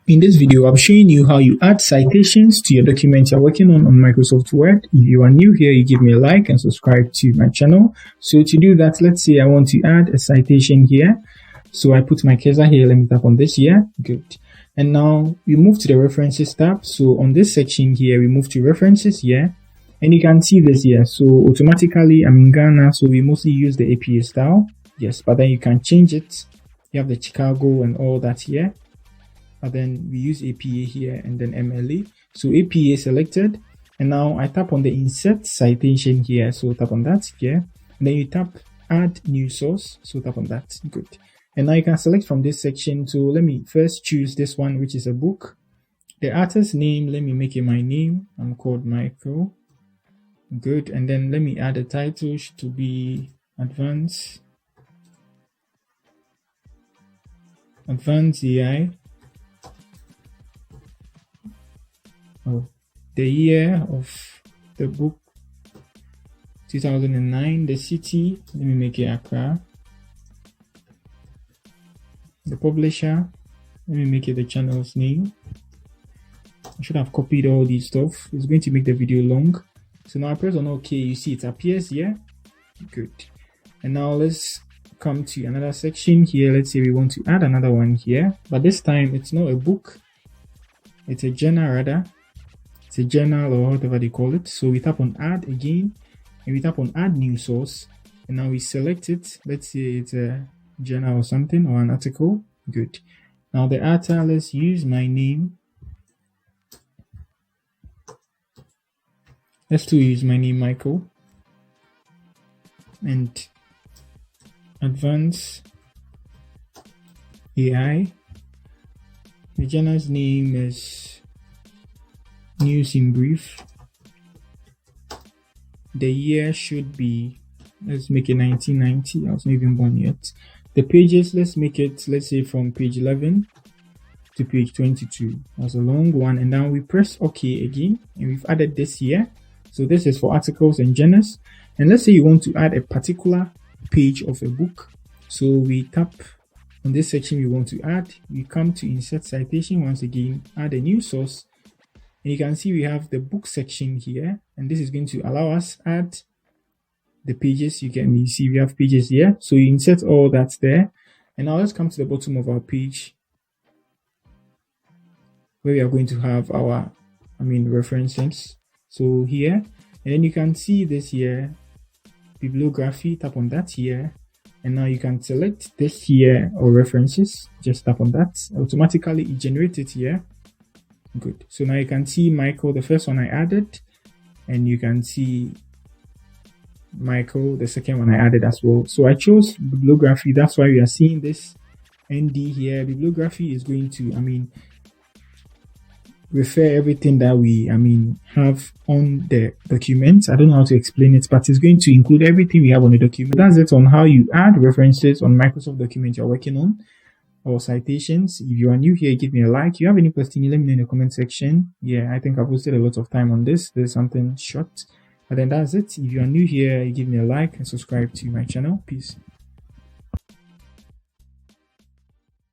In this video, I'm showing you how you add citations to your document you're working on Microsoft Word. If you are new here, you give me a like and subscribe to my channel. So to do that, let's say I want to add a citation here. So I put my cursor here. Let me tap on this here. Good. And now we move to the references tab. So on this section here, we move to references here. And you can see this here. So automatically, I'm in Ghana, so we mostly use the APA style. Yes, but then you can change it. You have the Chicago and all that here. But then we use APA here and then MLA. So APA is selected. And now I tap on the insert citation here. So tap on that here. And then you tap add new source. So tap on that. Good. And now you can select from this section. So let me first choose this one, which is a book. The artist's name, let me make it my name. I'm called Michael. Good. And then let me add a title to be Advanced AI. Oh, the year of the book 2009. The city, let me make it Accra. The publisher, let me make it the channel's name. I should have copied all these stuff. It's going to make the video long. So now I press on OK. You see it appears here. Good. And now let's come to another section here. Let's say we want to add another one here, but this time it's not a book, it's a journal rather. It's a journal or whatever they call it. So we tap on add again and we tap on add new source, and now we select it. Let's say it's a journal or something or an article. Good. Now the author, let's use my name. Let's still use my name, Michael. And Advanced AI. The journal's name is News in Brief. The year should be, let's make it 1990. I was not even born yet. The pages, let's make it, let's say from page 11 to page 22. That's a long one. And now we press OK again, and we've added this here. So this is for articles and journals. And let's say you want to add a particular page of a book. So we tap on this section we want to add. We come to insert citation once again, add a new source. And you can see we have the book section here. And this is going to allow us add the pages. You can see we have pages here. So you insert all that there. And now let's come to the bottom of our page, where we are going to have our, references. So here, and then you can see this here, bibliography, tap on that here. And now you can select this here or references, just tap on that. Automatically it generates it here. Good. So now you can see Michael, the first one I added, and you can see Michael, the second one I added as well. So I chose bibliography. That's why we are seeing this ND here. Bibliography is going to, refer everything that we, have on the document. I don't know how to explain it, but it's going to include everything we have on the document. That's it on how you add references on Microsoft document you're working on, or citations. If you are new here, give me a like. If you have any question, let me know in the comment section. Yeah, I think I've wasted a lot of time on this. There's something short. But then that's it. If you are new here, give me a like and subscribe to my channel. Peace.